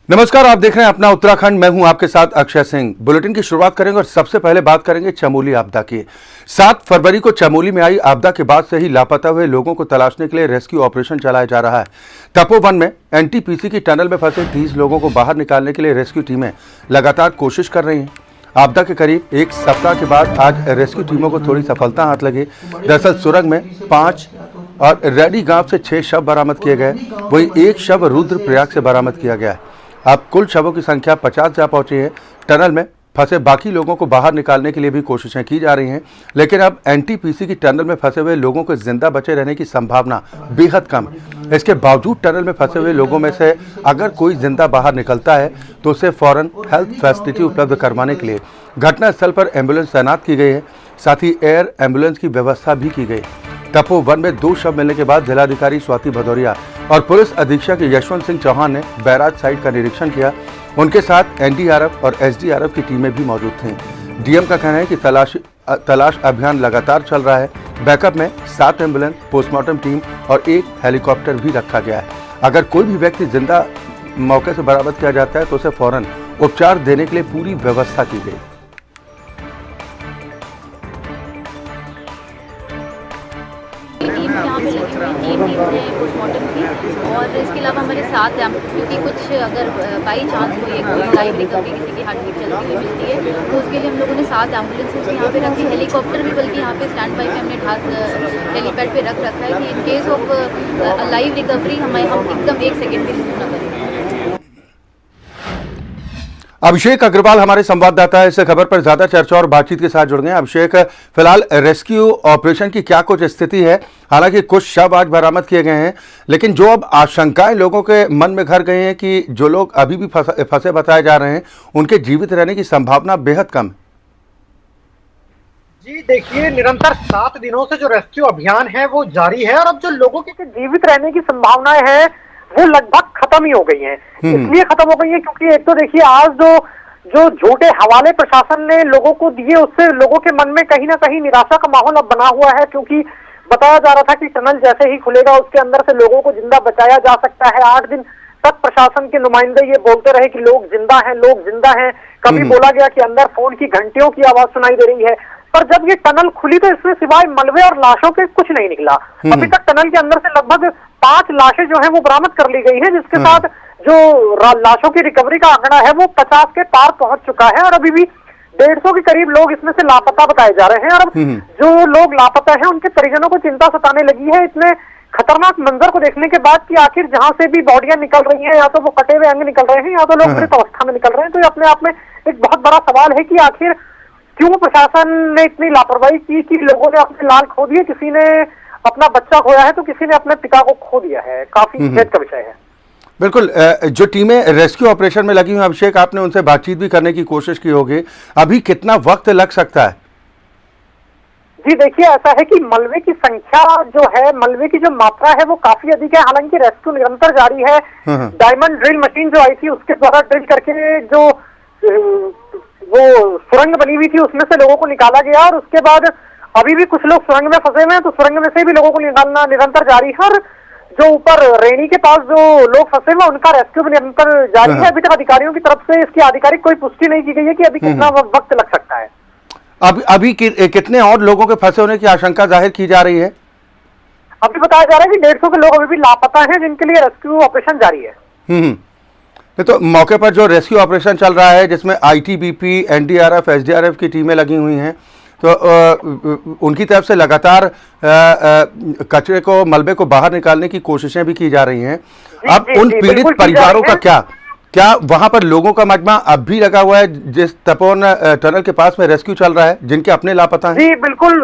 नमस्कार, आप देख रहे हैं अपना उत्तराखंड। मैं हूं आपके साथ अक्षय सिंह। बुलेटिन की शुरुआत करेंगे और सबसे पहले बात करेंगे चमोली आपदा की। 7 फरवरी को चमोली में आई आपदा के बाद से ही लापता हुए लोगों को तलाशने के लिए रेस्क्यू ऑपरेशन चलाया जा रहा है। तपोवन में एनटीपीसी की टनल में फंसे 30 लोगों को बाहर निकालने के लिए रेस्क्यू टीमें लगातार कोशिश कर रही हैं। आपदा के करीब एक सप्ताह के बाद आज रेस्क्यू टीमों को थोड़ी सफलता हाथ लगी। दरअसल सुरंग में 5 और रेडी गांव से 6 शव बरामद किए गए, वहीं एक शव रुद्रप्रयाग से बरामद किया गया है। अब कुल शवों की संख्या 50 जा पहुंची है। टनल में फंसे बाकी लोगों को बाहर निकालने के लिए भी कोशिशें की जा रही हैं, लेकिन अब एनटीपीसी की टनल में फंसे हुए लोगों को जिंदा बचे रहने की संभावना बेहद कम है। इसके बावजूद टनल में फंसे हुए लोगों में से अगर कोई जिंदा बाहर निकलता है तो उसे फौरन हेल्थ फैसिलिटी उपलब्ध करवाने के लिए घटनास्थल पर एम्बुलेंस तैनात की गई है। साथ ही एयर एम्बुलेंस की व्यवस्था भी की गई। तपोवन में 2 शव मिलने के बाद जिलाधिकारी स्वाति भदौरिया और पुलिस अधीक्षक यशवंत सिंह चौहान ने बैराज साइट का निरीक्षण किया। उनके साथ एनडीआरएफ और एसडीआरएफ की टीमें भी मौजूद थीं। डीएम का कहना है कि तलाश अभियान लगातार चल रहा है। बैकअप में 7 एम्बुलेंस, पोस्टमार्टम टीम और 1 हेलीकॉप्टर भी रखा गया है। अगर कोई भी व्यक्ति जिंदा मौके से बरामद किया जाता है तो उसे फौरन उपचार देने के लिए पूरी व्यवस्था की गई। यहाँ पे लगी हुई 3 टीम है पोस्टमार्टम की, और इसके अलावा हमारे साथ क्योंकि कुछ अगर बाई चांस कोई लाइव रिकवरी किसी की हार्ट बीट चलती हुई मिलती है तो उसके लिए हम लोगों ने 7 एम्बुलेंसेज यहाँ पे रखी, हेलीकॉप्टर भी बल्कि यहाँ पे स्टैंड बाई पे हमने हेलीपैड पे रख रखा है कि in case of live recovery हम एकदम 1 सेकेंड भी रिस्क न करें। अभिषेक अग्रवाल हमारे संवाददाता है, इस खबर पर ज्यादा चर्चा और बातचीत के साथ जुड़ गए। अभिषेक, फिलहाल रेस्क्यू ऑपरेशन की क्या कुछ स्थिति है? हालांकि कुछ शव आज बरामद किए गए हैं, लेकिन जो अब आशंकाएं लोगों के मन में घर गई हैं कि जो लोग अभी भी फंसे बताए जा रहे हैं उनके जीवित रहने की संभावना बेहद कम है। जी देखिए, निरंतर 7 दिनों से जो रेस्क्यू अभियान है वो जारी है और अब जो लोगों की जीवित रहने की संभावनाएं हैं वो लगभग खत्म ही हो गई हैं। इसलिए खत्म हो गई है क्योंकि एक तो देखिए आज जो झूठे हवाले प्रशासन ने लोगों को दिए उससे लोगों के मन में कहीं ना कहीं निराशा का माहौल अब बना हुआ है, क्योंकि बताया जा रहा था कि टनल जैसे ही खुलेगा उसके अंदर से लोगों को जिंदा बचाया जा सकता है। 8 दिन तक प्रशासन के नुमाइंदे ये बोलते रहे कि लोग जिंदा हैं, लोग जिंदा हैं। कभी बोला गया कि अंदर फोन की घंटियों की आवाज सुनाई दे रही है, पर जब ये टनल खुली तो इसमें सिवाय मलबे और लाशों के कुछ नहीं निकला। अभी तक टनल के अंदर से लगभग 5 लाशें जो है वो बरामद कर ली गई है, जिसके साथ जो लाशों की रिकवरी का आंकड़ा है वो 50 के पार पहुंच चुका है और अभी भी 150 के करीब लोग इसमें से लापता बताए जा रहे हैं। और अब जो लोग लापता हैं उनके परिजनों को चिंता सताने लगी है इतने खतरनाक मंजर को देखने के बाद कि आखिर जहां से भी बॉडियां निकल रही हैं या तो वो कटे हुए अंग निकल रहे हैं या तो लोग मृत अवस्था में निकल रहे हैं। तो ये अपने आप में एक बहुत बड़ा सवाल है कि आखिर क्यों प्रशासन ने इतनी लापरवाही की कि लोगों ने अपने लाल खो दिए, किसी ने अपना बच्चा खोया है तो किसी ने अपने पिता को खो दिया है। काफी खेद का विषय है। बिल्कुल, जो टीमें रेस्क्यू ऑपरेशन में लगी हुई, अभिषेक आपने उनसे बातचीत भी करने की कोशिश की होगी, अभी कितना वक्त लग सकता है? जी देखिए, ऐसा है कि मलबे की संख्या जो है, मलबे की जो मात्रा है वो काफी अधिक है। हालांकि रेस्क्यू निरंतर जारी है। डायमंड ड्रिल मशीन जो आई थी उसके द्वारा ड्रिल करके जो वो सुरंग बनी हुई थी उसमें से लोगों को निकाला गया और उसके बाद अभी भी कुछ लोग सुरंग में फंसे हुए हैं तो सुरंग में से भी लोगों को निकालना निरंतर जारी है। और जो ऊपर रेणी के पास जो लोग फंसे हुए उनका रेस्क्यू भी निरंतर जारी है। अभी तक अधिकारियों की तरफ से इसकी आधिकारिक कोई पुष्टि नहीं की गई है कि अभी कितना वक्त लग सकता है। अभी कितने और लोगों के फंसे होने की आशंका जाहिर की जा रही है? अभी बताया जा रहा है कि 150 के लोग अभी भी लापता हैं जिनके लिए रेस्क्यू ऑपरेशन जारी है। तो मौके पर जो रेस्क्यू ऑपरेशन चल रहा है जिसमें आईटीबीपी, एनडीआरएफ, एसडीआरएफ की टीमें लगी हुई हैं, तो उनकी तरफ से लगातार कचरे को, मलबे को बाहर निकालने की कोशिशें भी की जा रही हैं। अब उन पीड़ित परिवारों का क्या वहां पर लोगों का मजमा अब भी लगा हुआ है जिस तपोवन टनल के पास में रेस्क्यू चल रहा है, जिनके अपने लापता हैं? जी बिल्कुल,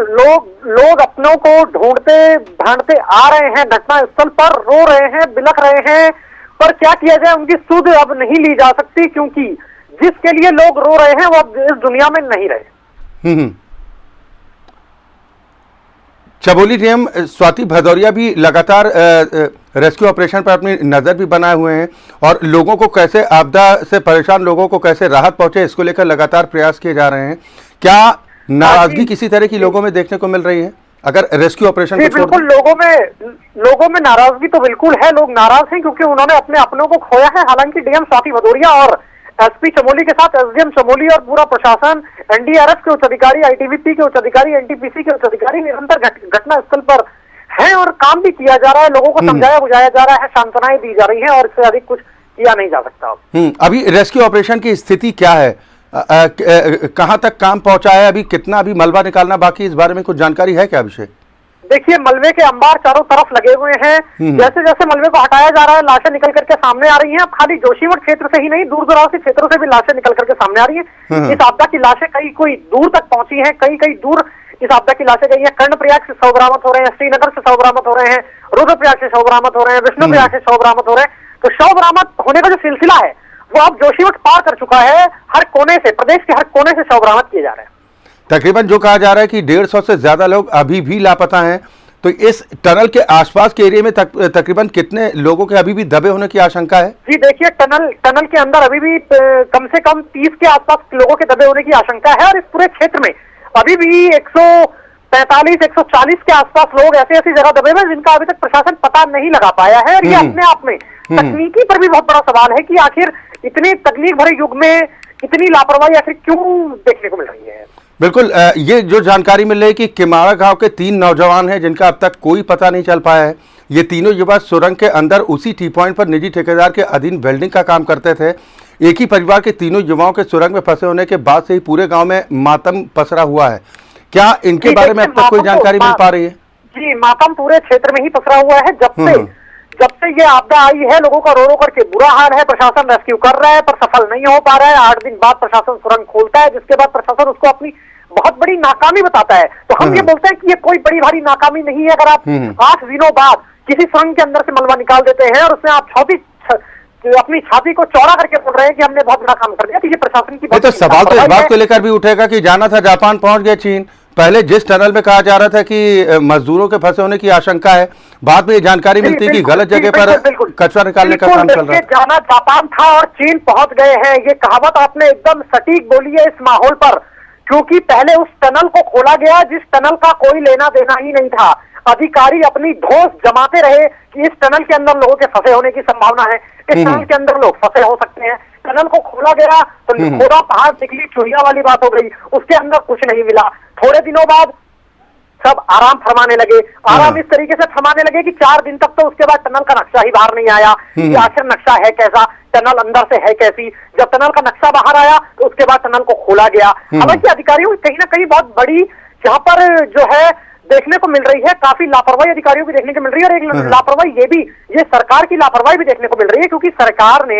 लोग अपनों को ढूंढते भांडते आ रहे हैं घटना स्थल पर, रो रहे हैं, बिलख रहे हैं, पर क्या किया जाए उनकी सुध अब नहीं ली जा सकती क्योंकि जिसके लिए लोग रो रहे हैं वो अब इस दुनिया में नहीं रहे। चमोली डीएम स्वाति भदौरिया भी लगातार रेस्क्यू ऑपरेशन पर अपनी नजर भी बनाए हुए हैं और लोगों को कैसे, आपदा से परेशान लोगों को कैसे राहत पहुंचे इसको लेकर लगातार प्रयास किए जा रहे हैं। क्या नाराजगी किसी तरह की लोगों में देखने को मिल रही है? अगर रेस्क्यू ऑपरेशन जी को छोड़ बिल्कुल, दें? लोगों में नाराजगी तो बिल्कुल है। लोग नाराज हैं क्योंकि उन्होंने अपने अपनों को खोया है। हालांकि डीएम स्वाति भदौरिया और एसपी चमोली के साथ एसडीएम चमोली और पूरा प्रशासन, एनडीआरएफ के उच्च अधिकारी, आईटीबीपी के उच्च अधिकारी, एनटीपीसी के उच्च अधिकारी निरंतर घटना स्थल पर हैं और काम भी किया जा रहा है। लोगों को समझाया बुझाया जा रहा है, सांत्वनाएं दी जा रही हैं और इससे अधिक कुछ किया नहीं जा सकता। अभी रेस्क्यू ऑपरेशन की स्थिति क्या है? कहां तक काम पहुंचा है? अभी कितना अभी मलबा निकालना बाकी, इस बारे में कुछ जानकारी है क्या अभिषेक? देखिए, मलबे के अंबार चारों तरफ लगे हुए हैं। जैसे जैसे मलबे को हटाया जा रहा है, लाशें निकल करके सामने आ रही हैं। अब खाली जोशीमठ क्षेत्र से ही नहीं, दूर दराज के क्षेत्रों से भी लाशें निकल करके सामने आ रही हैं। इस आपदा की लाशें कई कोई दूर तक पहुंची हैं, कई दूर इस आपदा की लाशें गई हैं। कर्णप्रयाग से 100 बरामद हो रहे हैं, श्रीनगर से 100 बरामद हो रहे हैं, रुद्रप्रयाग से 100 बरामद हो रहे हैं, विष्णुप्रयाग से 100 बरामद हो रहे हैं। तो 100 बरामद होने का जो सिलसिला है वो अब जोशीमठ पार कर चुका है। हर कोने से, प्रदेश के हर कोने से 100 बरामद किए जा रहे हैं। तकरीबन जो कहा जा रहा है कि 150 से ज्यादा लोग अभी भी लापता हैं। तो इस टनल के आसपास के एरिया में तकरीबन कितने लोगों के अभी भी दबे होने की आशंका है? जी देखिए, टनल के अंदर अभी भी कम से कम 30 के आसपास लोगों के दबे होने की आशंका है। और इस पूरे क्षेत्र में अभी भी 145-140 के आसपास लोग ऐसी जगह दबे हुए हैं जिनका अभी तक प्रशासन पता नहीं लगा पाया है। और ये अपने आप में तकनीकी पर भी बहुत बड़ा सवाल है कि आखिर इतने तकनीक भरे युग में इतनी लापरवाही आखिर क्यों देखने को मिल रही है। बिल्कुल, ये जो जानकारी मिल रही है कि किमाड़ा गांव के 3 नौजवान हैं जिनका अब तक कोई पता नहीं चल पाया है। ये तीनों युवा सुरंग के अंदर उसी टी पॉइंट पर निजी ठेकेदार के अधीन वेल्डिंग का काम करते थे। एक ही परिवार के तीनों युवाओं के सुरंग में फंसे होने के बाद से ही पूरे गांव में मातम पसरा हुआ है। क्या इनके बारे में अब तक कोई जानकारी मिल पा रही है? जी, मातम पूरे क्षेत्र में ही पसरा हुआ है। जब से ये आपदा आई है, लोगों का रो रो करके बुरा हाल है। प्रशासन रेस्क्यू कर रहा है पर सफल नहीं हो पा रहा है। 8 दिन बाद प्रशासन सुरंग खोलता है, जिसके बाद प्रशासन उसको अपनी बहुत बड़ी नाकामी बताता है। तो हम ये बोलते हैं कि ये कोई बड़ी भारी नाकामी नहीं है। अगर आप 8 दिनों बाद किसी सुरंग के अंदर से मलबा निकाल देते हैं और उसमें आप अपनी छाती को चौड़ा करके बोल रहे हैं कि हमने बहुत बड़ा काम कर दिया, तो ये प्रशासन की तो सवाल तो इस बात को लेकर भी उठेगा कि जाना था जापान, पहुंच गया चीन। पहले जिस टनल में कहा जा रहा था कि मजदूरों के फंसे होने की आशंका है, बाद में ये जानकारी मिलती है कि गलत जगह पर कचरा निकालने का काम चल रहा है। जाना जापान था और चीन पहुंच गए हैं, ये कहावत आपने एकदम सटीक बोली है इस माहौल पर। क्योंकि पहले उस टनल को खोला गया जिस टनल का कोई लेना देना ही नहीं था। अधिकारी अपनी धौंस जमाते रहे कि इस टनल के अंदर लोगों के फंसे होने की संभावना है, इस टनल के अंदर लोग फंसे हो सकते हैं। टनल को खोला गया तो खोदा पहाड़ निकली, चुहिया वाली बात हो गई, उसके अंदर कुछ नहीं मिला। थोड़े दिनों बाद सब आराम फरमाने लगे। आराम इस तरीके से फरमाने लगे कि 4 दिन तक तो उसके बाद टनल का नक्शा ही बाहर नहीं आया कि आखिर नक्शा है कैसा, टनल अंदर से है कैसी। जब टनल का नक्शा बाहर आया तो उसके बाद टनल को खोला गया। हालांकि अधिकारियों की कहीं ना कहीं बहुत बड़ी यहाँ पर जो है देखने को मिल रही है, काफी लापरवाही अधिकारियों की देखने को मिल रही है। और एक लापरवाही ये सरकार की लापरवाही भी देखने को मिल रही है, क्योंकि सरकार ने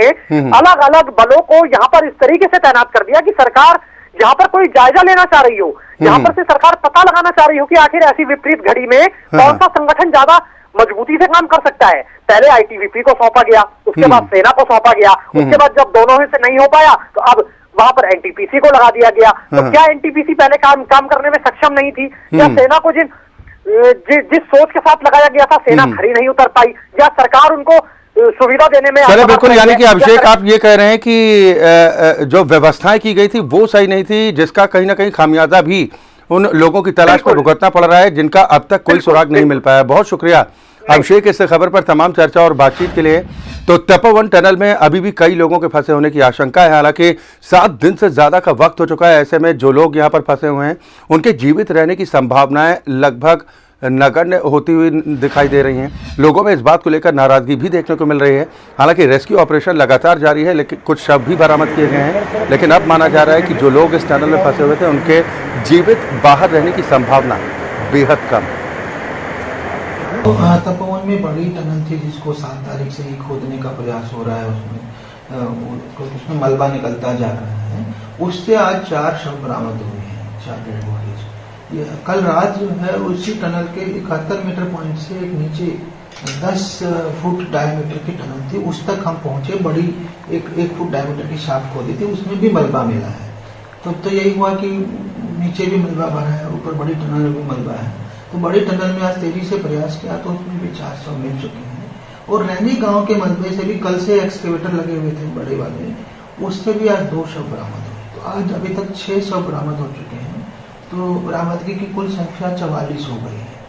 अलग अलग बलों को यहाँ पर इस तरीके से तैनात कर दिया कि सरकार जहां पर कोई जायजा लेना चाह रही हो, यहाँ पर से सरकार पता लगाना चाह रही हो कि आखिर ऐसी विपरीत घड़ी में कौन सा संगठन ज्यादा मजबूती से काम कर सकता है। पहले आईटीबीपी को सौंपा गया, उसके बाद सेना को सौंपा गया, उसके बाद जब दोनों में से नहीं हो पाया तो अब वहां पर एनटीपीसी को लगा दिया गया। तो क्या एनटीपीसी पहले काम करने में सक्षम नहीं थी? क्या सेना को जिस सोच के साथ लगाया गया था सेना खड़ी नहीं उतर पाई, या सरकार उनको सुविधा देने में? चलो बिल्कुल, यानी कि अभिषेक आप ये कह रहे हैं कि जो व्यवस्थाएं की गई थी वो सही नहीं थी, जिसका कहीं ना कहीं खामियाजा भी उन लोगों की तलाश में भुगतना पड़ रहा है जिनका अब तक कोई सुराग नहीं मिल पाया। बहुत शुक्रिया अभिषेक इस खबर पर तमाम चर्चा और बातचीत के लिए। तो तपोवन टनल में अभी भी कई लोगों के फंसे होने की आशंका है। हालांकि 7 दिन से ज्यादा का वक्त हो चुका है। ऐसे में जो लोग यहाँ पर फंसे हुए हैं उनके जीवित रहने की संभावनाएं लगभग नगण्य होती हुई दिखाई दे रही हैं। लोगों में इस बात को लेकर नाराजगी भी देखने को मिल रही है। हालांकि रेस्क्यू ऑपरेशन लगातार जारी है, लेकिन कुछ शव भी बरामद किए गए हैं। लेकिन अब माना जा रहा है कि जो लोग इस टनल में फंसे हुए थे उनके जीवित बाहर रहने की संभावना बेहद कम। तपोवन में बड़ी टनल थी जिसको 7 तारीख से ही खोदने का प्रयास हो रहा है। उसमें मलबा निकलता जा रहा है। उससे आज 4 शव बरामद हुए हैं, 4 डेड बॉडीज। कल रात जो है उसी टनल के 71 मीटर पॉइंट से एक नीचे 10 फुट डायमीटर की टनल थी, उस तक हम पहुंचे। बड़ी एक फुट डायमीटर की शाफ्ट खोदी थी, उसमें भी मलबा मिला है। तो यही हुआ कि नीचे भी मलबा भरा है, ऊपर बड़ी टनल में भी मलबा है। तो बड़ी टनल में आज तेजी से प्रयास किया तो उसमें भी 4 शव मिल चुके हैं। और रैनी गांव के मलबे से भी कल से एक्सकेवेटर लगे हुए थे बड़े वाले, उससे भी आज 2 शव बरामद हुए। तो आज अभी तक 6 शव बरामद हो चुके हैं। तो बरामदगी की कुल संख्या 44 हो गई है।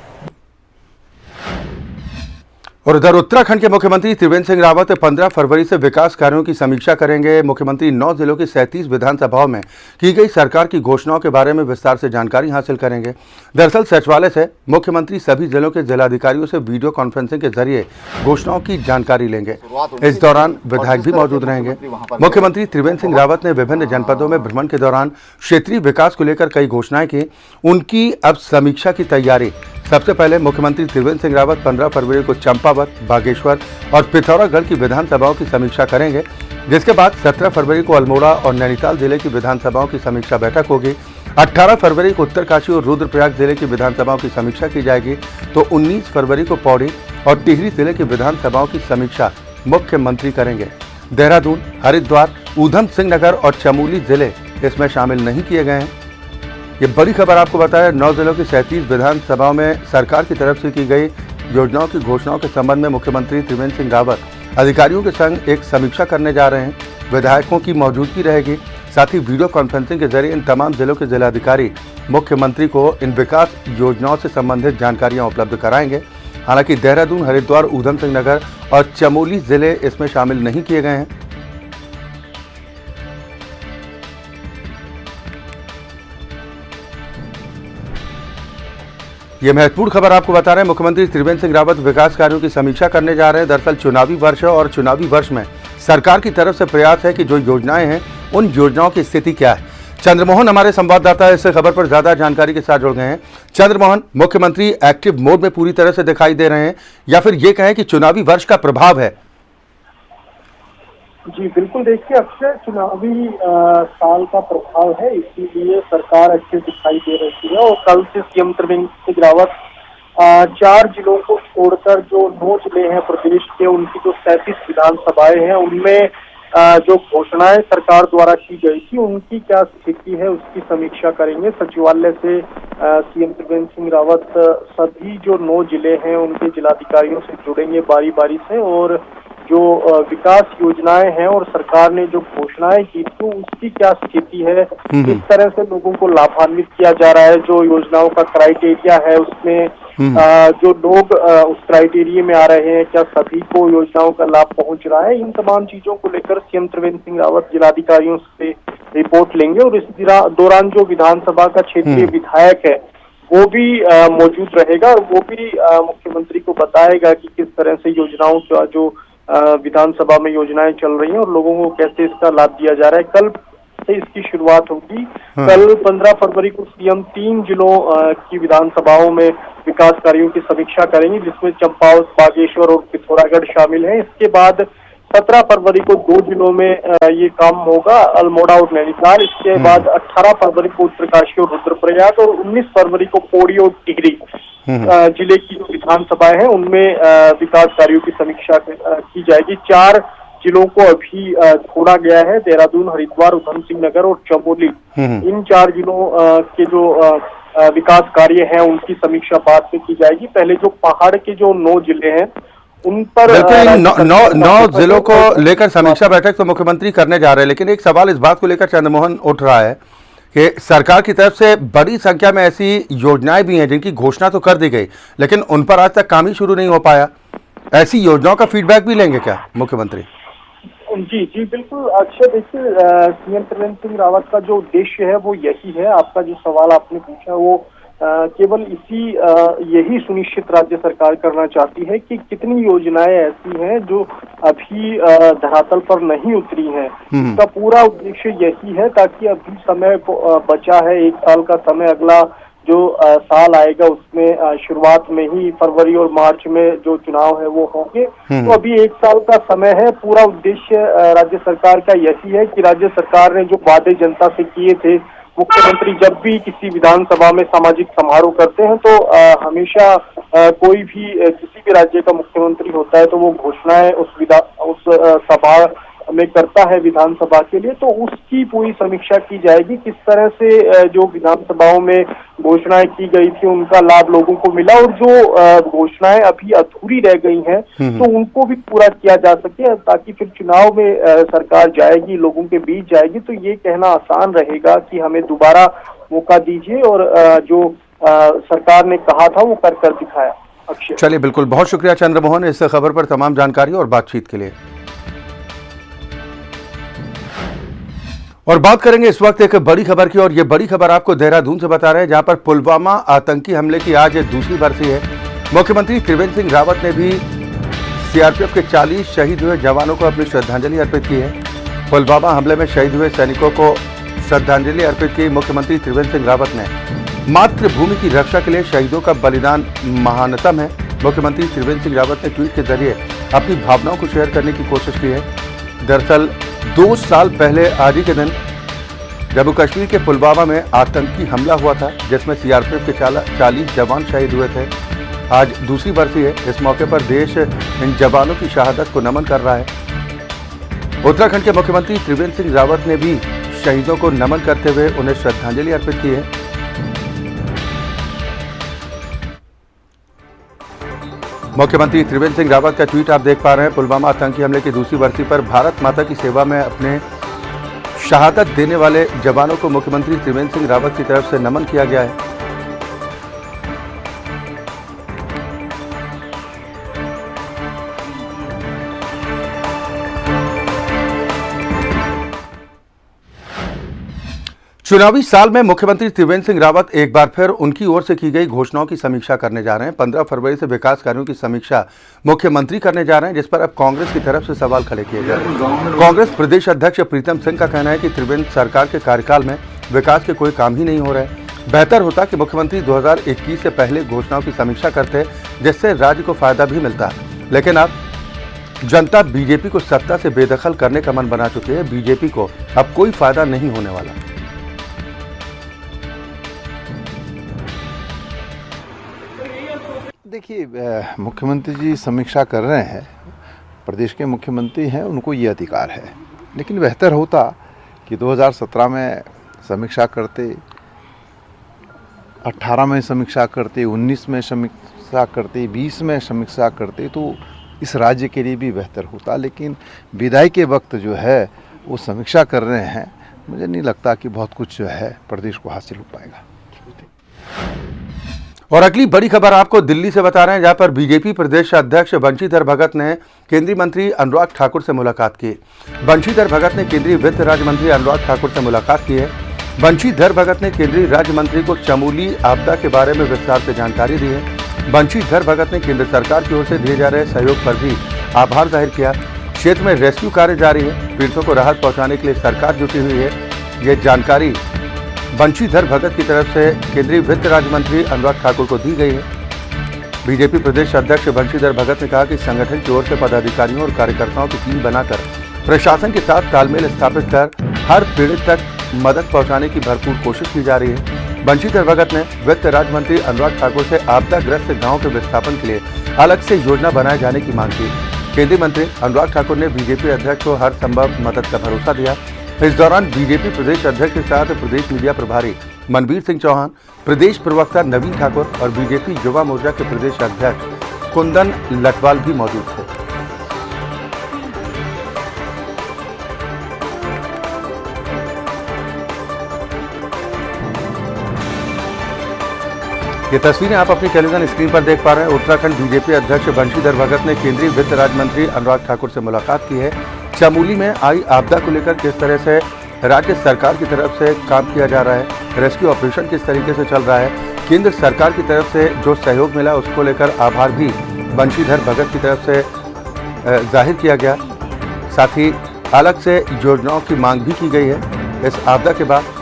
और उधर उत्तराखंड के मुख्यमंत्री त्रिवेंद्र सिंह रावत 15 फरवरी से विकास कार्यों की समीक्षा करेंगे। मुख्यमंत्री 9 जिलों की 37 विधानसभाओं में की गई सरकार की घोषणाओं के बारे में विस्तार से जानकारी हासिल करेंगे। दरअसल सचिवालय से मुख्यमंत्री सभी जिलों के जिलाधिकारियों से वीडियो कॉन्फ्रेंसिंग के जरिए घोषणाओं की जानकारी लेंगे। इस दौरान विधायक भी मौजूद रहेंगे। मुख्यमंत्री त्रिवेंद्र सिंह रावत ने विभिन्न जनपदों में भ्रमण के दौरान क्षेत्रीय विकास को लेकर कई घोषणाएं की। उनकी अब समीक्षा की तैयारी। सबसे पहले मुख्यमंत्री त्रिवेंद्र सिंह रावत 15 फरवरी को चंपावत, बागेश्वर और पिथौरागढ़ की विधानसभाओं की समीक्षा करेंगे, जिसके बाद 17 फरवरी को अल्मोड़ा और नैनीताल जिले की विधानसभाओं की समीक्षा बैठक होगी। 18 फरवरी को उत्तरकाशी और रुद्रप्रयाग जिले की विधानसभाओं की समीक्षा की जाएगी, तो 19 फरवरी को पौड़ी और टिहरी जिले की विधानसभाओं की समीक्षा मुख्यमंत्री करेंगे। देहरादून, हरिद्वार, ऊधम सिंह नगर और चमोली जिले इसमें शामिल नहीं किए गए हैं। ये बड़ी खबर आपको बताया। 9 जिलों की 37 विधानसभाओं में सरकार की तरफ से की गई योजनाओं की घोषणाओं के संबंध में मुख्यमंत्री त्रिवेंद्र सिंह रावत अधिकारियों के संग एक समीक्षा करने जा रहे हैं। विधायकों की मौजूदगी रहेगी। साथ ही वीडियो कॉन्फ्रेंसिंग के जरिए इन तमाम जिलों के जिलाधिकारी मुख्यमंत्री को इन विकास योजनाओं से संबंधित जानकारियां उपलब्ध कराएंगे। हालांकि देहरादून, हरिद्वार, ऊधम सिंह नगर और चमोली जिले इसमें शामिल नहीं किए गए हैं। ये महत्वपूर्ण खबर आपको बता रहे हैं। मुख्यमंत्री त्रिवेंद्र सिंह रावत विकास कार्यों की समीक्षा करने जा रहे हैं। दरअसल चुनावी वर्ष है और चुनावी वर्ष में सरकार की तरफ से प्रयास है कि जो योजनाएं हैं उन योजनाओं की स्थिति क्या है। चंद्रमोहन हमारे संवाददाता इस खबर पर ज्यादा जानकारी के साथ जुड़ गए हैं। चंद्रमोहन, मुख्यमंत्री एक्टिव मोड में पूरी तरह से दिखाई दे रहे हैं या फिर ये कहें कि चुनावी वर्ष का प्रभाव है? जी बिल्कुल, देखिए अक्षय, चुनावी साल का प्रभाव है, इसीलिए सरकार अच्छे दिखाई दे रही है। और कल से सीएम त्रिवेंद्र सिंह रावत 4 जिलों को छोड़कर जो 9 जिले हैं प्रदेश के, उनकी जो 37 विधानसभाएं हैं उनमें जो घोषणाएं सरकार द्वारा की गई थी उनकी क्या स्थिति है उसकी समीक्षा करेंगे। सचिवालय से सीएम त्रिवेंद्र सिंह रावत सभी जो 9 जिले हैं उनके जिलाधिकारियों से जुड़ेंगे बारी बारी से, और जो विकास योजनाएं हैं और सरकार ने जो घोषणाएं की थी उसकी क्या स्थिति है, किस तरह से लोगों को लाभान्वित किया जा रहा है, जो योजनाओं का क्राइटेरिया है उसमें जो लोग उस क्राइटेरिया में आ रहे हैं, क्या सभी को योजनाओं का लाभ पहुंच रहा है। इन तमाम चीजों को लेकर सीएम त्रिवेंद्र सिंह रावत जिलाधिकारियों से रिपोर्ट लेंगे। और इस दौरान जो विधानसभा का क्षेत्रीय विधायक है वो भी मौजूद रहेगा और वो भी मुख्यमंत्री को बताएगा कि किस तरह से योजनाओं का जो विधानसभा में योजनाएं चल रही हैं और लोगों को कैसे इसका लाभ दिया जा रहा है। कल से इसकी शुरुआत होगी। कल 15 फरवरी को सीएम 3 जिलों की विधानसभाओं में विकास कार्यों की समीक्षा करेंगे, जिसमें चंपावत, बागेश्वर और पिथौरागढ़ शामिल हैं। इसके बाद 17 फरवरी को 2 जिलों में ये काम होगा, अल्मोड़ा और नैनीताल। इसके बाद 18 फरवरी को उत्तरकाशी और रुद्रप्रयाग और 19 फरवरी को पौड़ी और टिहरी जिले की जो विधानसभाएं हैं उनमें विकास कार्यों की समीक्षा की जाएगी। 4 जिलों को अभी छोड़ा गया है, देहरादून, हरिद्वार, ऊधम सिंह नगर और चमोली। इन 4 जिलों के जो विकास कार्य हैं उनकी समीक्षा बाद में की जाएगी। पहले जो पहाड़ के जो 9 जिले हैं उन पर 9 जिलों को लेकर समीक्षा बैठक तो मुख्यमंत्री करने जा रहे हैं, लेकिन एक सवाल इस बात को लेकर चंद्रमोहन उठ रहा है कि सरकार की तरफ से बड़ी संख्या में ऐसी योजनाएं भी हैं जिनकी घोषणा तो कर दी गई, लेकिन उन पर आज तक काम ही शुरू नहीं हो पाया। ऐसी योजनाओं का फीडबैक भी लेंगे क्या मुख्यमंत्री? जी बिल्कुल अक्षय, देखिए सीएम त्रिवेंद्र सिंह रावत का जो उद्देश्य है वो यही है। आपका जो सवाल आपने पूछा वो केवल यही सुनिश्चित राज्य सरकार करना चाहती है कि कितनी योजनाएं ऐसी हैं जो अभी धरातल पर नहीं उतरी हैं। इसका पूरा उद्देश्य यही है ताकि अभी समय बचा है, 1 साल का समय, अगला जो साल आएगा उसमें शुरुआत में ही फरवरी और मार्च में जो चुनाव है वो होंगे। तो अभी 1 साल का समय है। पूरा उद्देश्य राज्य सरकार का यही है कि राज्य सरकार ने जो वादे जनता से किए थे, मुख्यमंत्री जब भी किसी विधानसभा में सामाजिक समारोह करते हैं तो हमेशा कोई भी किसी भी राज्य का मुख्यमंत्री होता है तो वो घोषणाएं उस सभा में करता है विधानसभा के लिए, तो उसकी पूरी समीक्षा की जाएगी। किस तरह से जो विधानसभाओं में घोषणाएं की गई थी उनका लाभ लोगों को मिला और जो घोषणाएं अभी अधूरी रह गई हैं तो उनको भी पूरा किया जा सके, ताकि फिर चुनाव में सरकार जाएगी, लोगों के बीच जाएगी तो ये कहना आसान रहेगा कि हमें दोबारा मौका दीजिए और जो सरकार ने कहा था वो कर दिखाया। अक्षय। चलिए, बिल्कुल, बहुत शुक्रिया चंद्रमोहन इस खबर पर तमाम जानकारी और बातचीत के लिए। और बात करेंगे इस वक्त एक बड़ी खबर की, और ये बड़ी खबर आपको देहरादून से बता रहे हैं, जहां पर पुलवामा आतंकी हमले की आज दूसरी बरसी है। मुख्यमंत्री त्रिवेंद्र सिंह रावत ने भी सीआरपीएफ के 40 शहीद हुए जवानों को अपनी श्रद्धांजलि अर्पित की है। पुलवामा हमले में शहीद हुए सैनिकों को श्रद्धांजलि अर्पित की मुख्यमंत्री त्रिवेंद्र सिंह रावत ने मातृभूमि की रक्षा के लिए शहीदों का बलिदान महानतम है। मुख्यमंत्री त्रिवेंद्र सिंह रावत ने ट्वीट के जरिए अपनी भावनाओं को शेयर करने की कोशिश की है। दरअसल 2 साल पहले आज ही के दिन जम्मू कश्मीर के पुलवामा में आतंकी हमला हुआ था, जिसमें सीआरपीएफ के 40 जवान शहीद हुए थे। आज दूसरी बरसी है। इस मौके पर देश इन जवानों की शहादत को नमन कर रहा है। उत्तराखंड के मुख्यमंत्री त्रिवेंद्र सिंह रावत ने भी शहीदों को नमन करते हुए उन्हें श्रद्धांजलि अर्पित की है। मुख्यमंत्री त्रिवेंद्र सिंह रावत का ट्वीट आप देख पा रहे हैं। पुलवामा आतंकी हमले की दूसरी बरसी पर भारत माता की सेवा में अपने शहादत देने वाले जवानों को मुख्यमंत्री त्रिवेंद्र सिंह रावत की तरफ से नमन किया गया है। चुनावी साल में मुख्यमंत्री त्रिवेंद्र सिंह रावत एक बार फिर उनकी ओर से की गई घोषणाओं की समीक्षा करने जा रहे हैं। 15 फरवरी से विकास कार्यों की समीक्षा मुख्यमंत्री करने जा रहे हैं, जिस पर अब कांग्रेस की तरफ से सवाल खड़े किए गए। कांग्रेस प्रदेश अध्यक्ष प्रीतम सिंह का कहना है कि त्रिवेंद्र सरकार के कार्यकाल में विकास के कोई काम ही नहीं हो रहे। बेहतर होता कि मुख्यमंत्री 2021 से पहले घोषणाओं की समीक्षा करते, जिससे राज्य को फायदा भी मिलता। लेकिन अब जनता बीजेपी को सत्ता से बेदखल करने का मन बना चुकी है। बीजेपी को अब कोई फायदा नहीं होने वाला। देखिए, मुख्यमंत्री जी समीक्षा कर रहे हैं, प्रदेश के मुख्यमंत्री हैं, उनको ये अधिकार है। लेकिन बेहतर होता कि 2017 में समीक्षा करते, 18 में समीक्षा करते, 19 में समीक्षा करते, 20 में समीक्षा करते, तो इस राज्य के लिए भी बेहतर होता। लेकिन विदाई के वक्त जो है वो समीक्षा कर रहे हैं, मुझे नहीं लगता कि बहुत कुछ जो है प्रदेश को हासिल हो पाएगा। और अगली बड़ी खबर आपको दिल्ली से बता रहे हैं, जहां पर बीजेपी प्रदेश अध्यक्ष बंशीधर भगत ने केंद्रीय मंत्री अनुराग ठाकुर से मुलाकात की। बंशीधर भगत ने केंद्रीय वित्त राज्य मंत्री अनुराग ठाकुर से मुलाकात की है। बंशीधर भगत ने केंद्रीय राज्य मंत्री को चमोली आपदा के बारे में विस्तार से जानकारी दी है। बंशीधर भगत ने केंद्र सरकार की ओर से दिए जा रहे सहयोग पर भी आभार जाहिर किया। क्षेत्र में रेस्क्यू कार्य जारी है। पीड़ितों को राहत पहुंचाने के लिए सरकार जुटी हुई है। ये जानकारी बंशीधर भगत की तरफ से केंद्रीय वित्त राज्य मंत्री अनुराग ठाकुर को दी गई है। बीजेपी प्रदेश अध्यक्ष बंशीधर भगत ने कहा कि संगठन की ओर से पदाधिकारियों और कार्यकर्ताओं की टीम बनाकर प्रशासन के साथ तालमेल स्थापित कर हर पीड़ित तक मदद पहुंचाने की भरपूर कोशिश की जा रही है। बंशीधर भगत ने वित्त राज्य मंत्री अनुराग ठाकुर से आपदाग्रस्त गाँव के विस्थापन के लिए अलग से योजना बनाए जाने की मांग की। केंद्रीय मंत्री अनुराग ठाकुर ने बीजेपी अध्यक्ष को हर संभव मदद का भरोसा दिया। इस दौरान बीजेपी प्रदेश अध्यक्ष के साथ प्रदेश मीडिया प्रभारी मनबीर सिंह चौहान, प्रदेश प्रवक्ता नवीन ठाकुर और बीजेपी युवा मोर्चा के प्रदेश अध्यक्ष कुंदन लटवाल भी मौजूद थे। ये तस्वीरें आप अपनी टेलीविजन स्क्रीन पर देख पा रहे हैं। उत्तराखंड बीजेपी अध्यक्ष बंशीधर भगत ने केंद्रीय वित्त राज्य मंत्री अनुराग ठाकुर से मुलाकात की है। चमोली में आई आपदा को लेकर किस तरह से राज्य सरकार की तरफ से काम किया जा रहा है, रेस्क्यू ऑपरेशन किस तरीके से चल रहा है, केंद्र सरकार की तरफ से जो सहयोग मिला उसको लेकर आभार भी बंशीधर भगत की तरफ से जाहिर किया गया। साथ ही अलग से योजनाओं की मांग भी की गई है। इस आपदा के बाद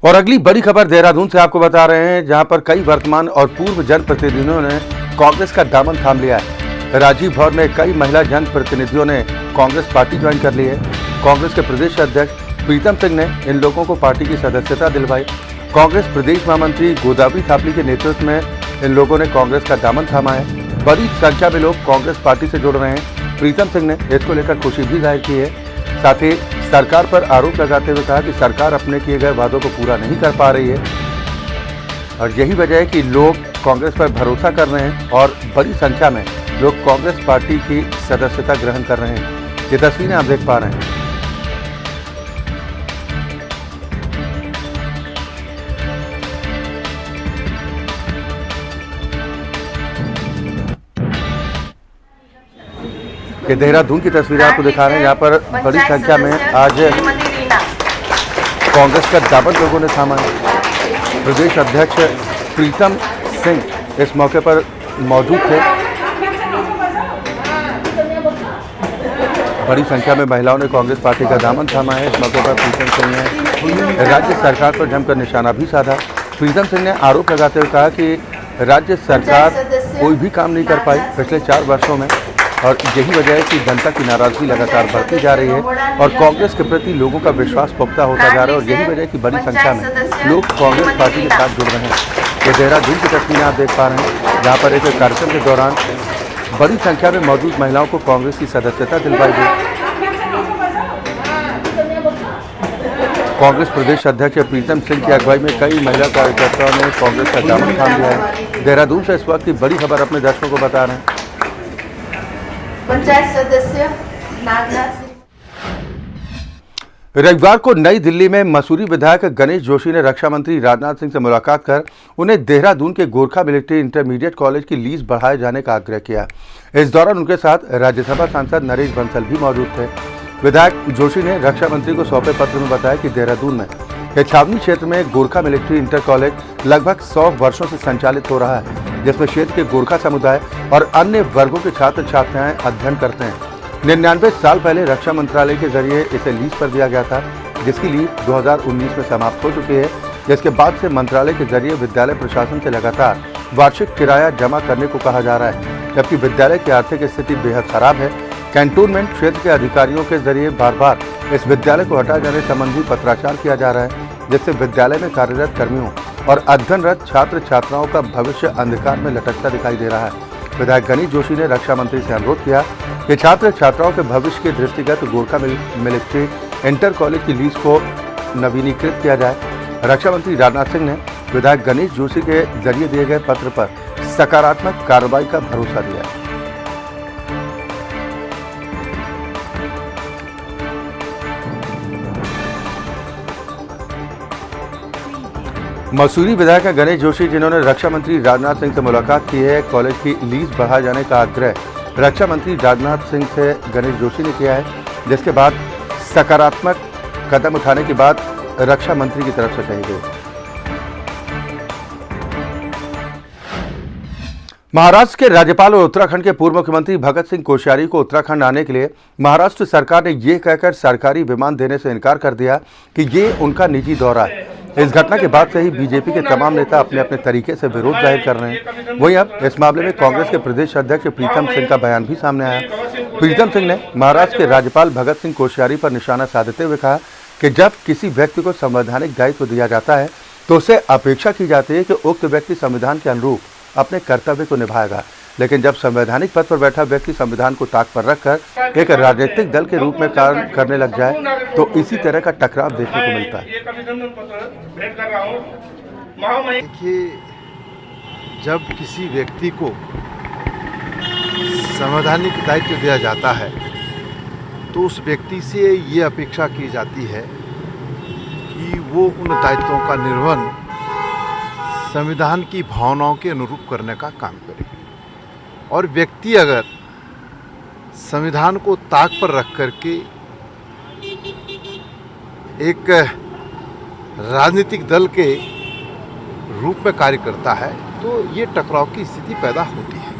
और अगली बड़ी खबर देहरादून से आपको बता रहे हैं, जहां पर कई वर्तमान और पूर्व जनप्रतिनिधियों ने कांग्रेस का दामन थाम लिया है। राजीव भवन में कई महिला जनप्रतिनिधियों ने कांग्रेस पार्टी ज्वाइन कर ली है। कांग्रेस के प्रदेश अध्यक्ष प्रीतम सिंह ने इन लोगों को पार्टी की सदस्यता दिलवाई। कांग्रेस प्रदेश महामंत्री गोदावरी थापली के नेतृत्व में इन लोगों ने कांग्रेस का दामन थामा है। बड़ी संख्या में लोग कांग्रेस पार्टी से जुड़ रहे हैं। प्रीतम सिंह ने इसको लेकर खुशी भी जाहिर की है। साथ ही सरकार पर आरोप लगाते हुए कहा कि सरकार अपने किए गए वादों को पूरा नहीं कर पा रही है और यही वजह है कि लोग कांग्रेस पर भरोसा कर रहे हैं और बड़ी संख्या में लोग कांग्रेस पार्टी की सदस्यता ग्रहण कर रहे हैं। ये तस्वीरें आप देख पा रहे हैं। ये देहरादून की तस्वीरें आपको दिखा रहे हैं। यहाँ पर बड़ी संख्या में आज कांग्रेस का दामन लोगों ने थामा है। प्रदेश अध्यक्ष प्रीतम सिंह इस मौके पर मौजूद थे। बड़ी संख्या में महिलाओं ने कांग्रेस पार्टी का दामन थामा है। इस मौके पर प्रीतम सिंह ने राज्य सरकार पर जमकर निशाना भी साधा। प्रीतम सिंह ने आरोप लगाते हुए कहा कि राज्य सरकार कोई भी काम नहीं कर पाई पिछले 4 वर्षों में, और यही वजह है कि जनता की नाराजगी लगातार बढ़ती जा रही है और कांग्रेस के प्रति लोगों का विश्वास पुख्ता होता जा रहा है, और यही वजह है कि बड़ी संख्या में लोग कांग्रेस पार्टी के साथ जुड़ रहे हैं। ये देहरादून की तस्वीरें आप देख पा रहे हैं, जहाँ पर एक कार्यक्रम के दौरान बड़ी संख्या में मौजूद महिलाओं को कांग्रेस की सदस्यता दिलवाई गई। कांग्रेस प्रदेश अध्यक्ष प्रीतम सिंह की अगुवाई में कई महिला कार्यकर्ताओं ने कांग्रेस का दामन थाम लिया है। देहरादून से इस वक्त की बड़ी खबर अपने दर्शकों को बता रहे हैं। पंचायत सदस्य नागनाथ सिंह। रविवार को नई दिल्ली में मसूरी विधायक गणेश जोशी ने रक्षा मंत्री राजनाथ सिंह से मुलाकात कर उन्हें देहरादून के गोरखा मिलिट्री इंटरमीडिएट कॉलेज की लीज बढ़ाए जाने का आग्रह किया। इस दौरान उनके साथ राज्यसभा सांसद नरेश बंसल भी मौजूद थे। विधायक जोशी ने रक्षा मंत्री को सौंपे पत्र में बताया कि देहरादून में छावनी क्षेत्र में गोरखा मिलिट्री इंटर कॉलेज लगभग 100 वर्षों से संचालित हो रहा है, जिसमें क्षेत्र के गोरखा समुदाय और अन्य वर्गों के छात्र छात्राएं अध्ययन करते हैं। 99 साल पहले रक्षा मंत्रालय के जरिए इसे लीज पर दिया गया था, जिसकी लीज 2019 में समाप्त हो चुकी है, जिसके बाद से मंत्रालय के जरिए विद्यालय प्रशासन से लगातार वार्षिक किराया जमा करने को कहा जा रहा है, जबकि विद्यालय की आर्थिक स्थिति बेहद खराब है। कैंटोनमेंट क्षेत्र के अधिकारियों के जरिए बार बार इस विद्यालय को हटाए जाने संबंधी पत्राचार किया जा रहा है, जिससे विद्यालय में कार्यरत कर्मियों और अध्ययनरत छात्र छात्राओं का भविष्य अंधकार में लटकता दिखाई दे रहा है। विधायक गणेश जोशी ने रक्षा मंत्री से अनुरोध किया कि छात्र छात्राओं के भविष्य के दृष्टिगत गोरखा मिलिट्री इंटर कॉलेज की लीज को नवीनीकृत किया जाए। रक्षा मंत्री राजनाथ सिंह ने विधायक गणेश जोशी के जरिए दिए गए पत्र पर सकारात्मक कार्रवाई का भरोसा दिया है। मसूरी विधायक गणेश जोशी, जिन्होंने रक्षा मंत्री राजनाथ सिंह से मुलाकात की है, कॉलेज की लीज बढ़ाए जाने का आग्रह रक्षा मंत्री राजनाथ सिंह से गणेश जोशी ने किया है, जिसके बाद सकारात्मक कदम उठाने की बात रक्षा मंत्री की तरफ से कही गई। महाराष्ट्र के राज्यपाल और उत्तराखंड के पूर्व मुख्यमंत्री भगत सिंह कोश्यारी को उत्तराखंड आने के लिए महाराष्ट्र सरकार ने यह कहकर सरकारी विमान देने से इनकार कर दिया कि ये उनका निजी दौरा है। इस घटना के बाद से ही बीजेपी के तमाम नेता अपने अपने तरीके से विरोध जाहिर कर रहे हैं। वहीं अब इस मामले में कांग्रेस के प्रदेश अध्यक्ष प्रीतम सिंह का बयान भी सामने आया। प्रीतम सिंह ने महाराष्ट्र के राज्यपाल भगत सिंह कोश्यारी पर निशाना साधते हुए कहा कि जब किसी व्यक्ति को संवैधानिक दायित्व दिया जाता है तो उसे अपेक्षा की जाती है कि उक्त व्यक्ति संविधान के अनुरूप अपने कर्तव्य को निभाएगा, लेकिन जब संवैधानिक पद पर बैठा व्यक्ति संविधान को ताक पर रखकर एक राजनीतिक दल के रूप में कार्य करने लग जाए तो इसी तरह का टकराव देखने को मिलता है। देखिए, जब किसी व्यक्ति को संवैधानिक दायित्व दिया जाता है तो उस व्यक्ति से ये अपेक्षा की जाती है कि वो उन दायित्वों का निर्वहन संविधान की भावनाओं के अनुरूप करने का काम करे, और व्यक्ति अगर संविधान को ताक पर रख करके एक राजनीतिक दल के रूप में कार्य करता है तो ये टकराव की स्थिति पैदा होती है।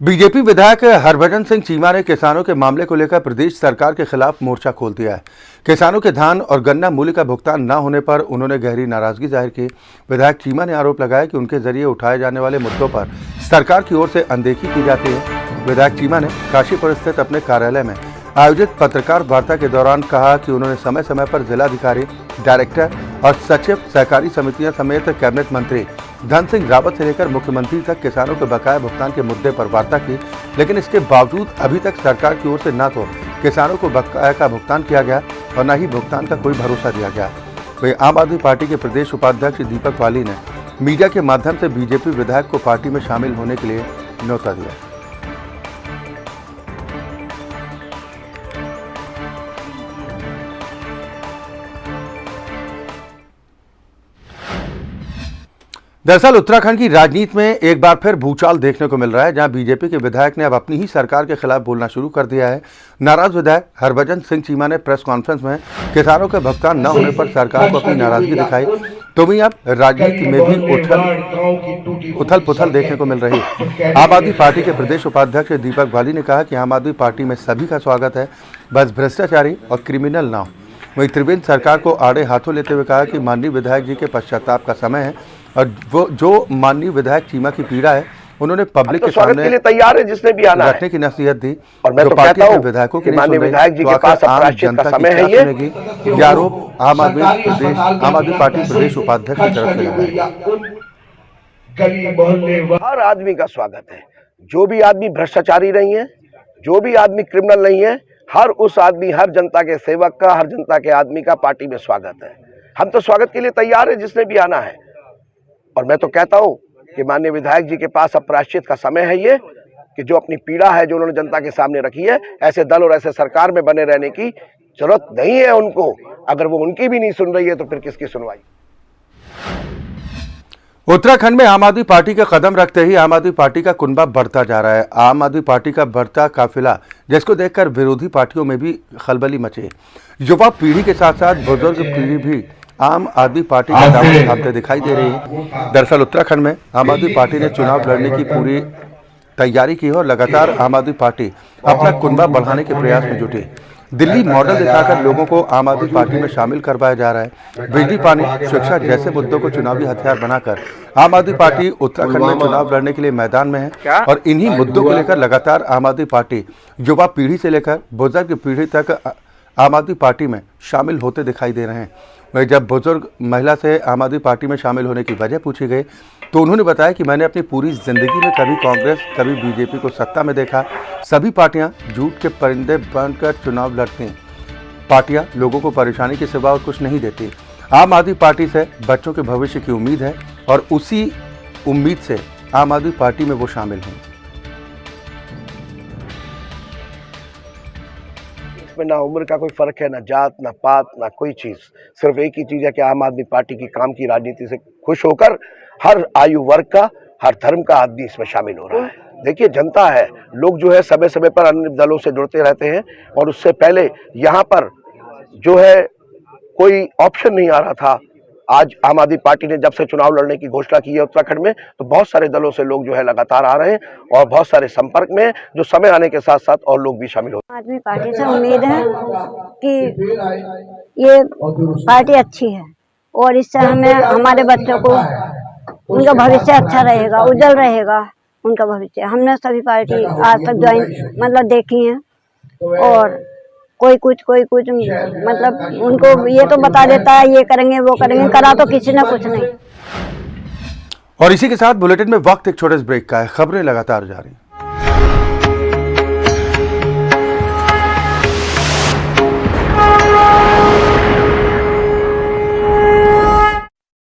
बीजेपी विधायक हरभजन सिंह चीमा ने किसानों के मामले को लेकर प्रदेश सरकार के खिलाफ मोर्चा खोल दिया है। किसानों के धान और गन्ना मूल्य का भुगतान न होने पर उन्होंने गहरी नाराजगी जाहिर की। विधायक चीमा ने आरोप लगाया कि उनके जरिए उठाए जाने वाले मुद्दों पर सरकार की ओर से अनदेखी की जाती है। विधायक चीमा ने काशीपुर स्थित अपने कार्यालय में आयोजित पत्रकार वार्ता के दौरान कहा कि उन्होंने समय समय पर जिलाधिकारी, डायरेक्टर और सचिव, सहकारी समितियां समेत कैबिनेट मंत्री धन सिंह रावत से लेकर मुख्यमंत्री तक किसानों के बकाया भुगतान के मुद्दे पर वार्ता की, लेकिन इसके बावजूद अभी तक सरकार की ओर से न तो किसानों को बकाया का भुगतान किया गया और न ही भुगतान का कोई भरोसा दिया गया। वहीं आम आदमी पार्टी के प्रदेश उपाध्यक्ष दीपक वाली ने मीडिया के माध्यम से बीजेपी विधायक को पार्टी में शामिल होने के लिए न्योता दिया। दरअसल उत्तराखंड की राजनीति में एक बार फिर भूचाल देखने को मिल रहा है, जहां बीजेपी के विधायक ने अब अपनी ही सरकार के खिलाफ बोलना शुरू कर दिया है। नाराज विधायक हरभजन सिंह चीमा ने प्रेस कॉन्फ्रेंस में किसानों के भुगतान न होने पर सरकार को अपनी नाराजगी दिखाई। तो वहीं अब राजनीति में भी उथल पुथल देखने को मिल रही है। आम आदमी पार्टी के प्रदेश उपाध्यक्ष दीपक बाली ने कहा कि आम आदमी पार्टी में सभी का स्वागत है, बस भ्रष्टाचारी और क्रिमिनल ना हो। वहीं त्रिवेंद्र सरकार को आड़े हाथों लेते हुए कहा कि माननीय विधायक जी के पश्चाताप का समय है और वो जो माननीय विधायक चीमा की पीड़ा है उन्होंने पब्लिक के सामने के लिए तैयार है जिसने भी आना रखने की नसीहत दी। और मैं तो पार्टी कहता के हूं विधायकों की माननीय विधायक जी के पास आम जनता की क्या सुनेगी, ये आरोप आम आदमी पार्टी प्रदेश उपाध्यक्ष की तरफ से लगाया। हर आदमी का स्वागत है, जो भी आदमी भ्रष्टाचारी नहीं है, जो भी आदमी क्रिमिनल नहीं है, हर उस आदमी, हर जनता के सेवक का, हर जनता के आदमी का पार्टी में स्वागत है। हम तो स्वागत के लिए तैयार है जिसने भी आना है। और मैं तो कहता हूं कि माननीय विधायक जी के पास अब प्रायश्चित का समय है, ये कि जो अपनी पीड़ा है जो उन्होंने जनता के सामने रखी है, ऐसे दल और ऐसे सरकार में बने रहने की जरूरत नहीं है उनको। अगर वो उनकी भी नहीं सुन रही है तो फिर किसकी सुनवाई। उत्तराखंड में आम आदमी पार्टी का कदम रखते ही आम आदमी पार्टी का कुनबा बढ़ता जा रहा है। आम आदमी पार्टी का बढ़ता काफिला, जिसको देखकर विरोधी पार्टियों में भी खलबली मची। युवा पीढ़ी के साथ साथ बुजुर्ग पीढ़ी भी आम आदमी पार्टी का दामन थामते दिखाई दे रही है। दरअसल उत्तराखंड में आम आदमी पार्टी ने चुनाव लड़ने की पूरी तैयारी की है और लगातार आम आदमी पार्टी अपना कुनबा बढ़ाने के प्रयास में जुटी। दिल्ली मॉडल दिखाकर लोगों को आम आदमी पार्टी में शामिल करवाया जा रहा है। बिजली, पानी, शिक्षा जैसे मुद्दों को चुनावी हथियार बनाकर आम आदमी पार्टी उत्तराखंड में चुनाव लड़ने के लिए मैदान में है और इन्हीं मुद्दों को लेकर लगातार आम आदमी पार्टी युवा पीढ़ी से लेकर बुजुर्ग पीढ़ी तक आम आदमी पार्टी में शामिल होते दिखाई दे रहे हैं। वहीं जब बुजुर्ग महिला से आम आदमी पार्टी में शामिल होने की वजह पूछी गई तो उन्होंने बताया कि मैंने अपनी पूरी जिंदगी में कभी कांग्रेस, कभी बीजेपी को सत्ता में देखा। सभी पार्टियां झूठ के परिंदे बनकर चुनाव लड़ती हैं। पार्टियां लोगों को परेशानी के सिवा और कुछ नहीं देती। आम आदमी पार्टी से बच्चों के भविष्य की उम्मीद है और उसी उम्मीद से आम आदमी पार्टी में वो शामिल हैं। में ना उम्र का कोई फर्क है, ना जात, ना पात, ना कोई चीज। सिर्फ एक ही चीज है कि आम आदमी पार्टी की काम की राजनीति से खुश होकर हर आयु वर्ग का, हर धर्म का आदमी इसमें शामिल हो रहा है। देखिए, जनता है, लोग जो है समय समय पर अन्य दलों से जुड़ते रहते हैं और उससे पहले यहाँ पर जो है कोई ऑप्शन नहीं आ रहा था। आज आम आदमी पार्टी ने जब से चुनाव लड़ने की घोषणा की है उत्तराखंड में, तो बहुत सारे दलों से लोग जो है लगातार आ रहे हैं और बहुत सारे संपर्क में, जो समय आने के साथ साथ और लोग भी शामिल हो। आदमी पार्टी से उम्मीद है कि ये पार्टी अच्छी है और इससे हमें, हमारे बच्चों को, उनका भविष्य अच्छा रहेगा, उज्जवल रहेगा उनका भविष्य। हमने सभी पार्टी आज तक ज्वाइन मतलब देखी है और कोई कुछ मतलब उनको ये तो बता देता है ये करेंगे वो करेंगे, करा तो किसी ने कुछ नहीं। और इसी के साथ बुलेटिन में वक्त एक छोटे से ब्रेक का है। खबरें लगातार जारी।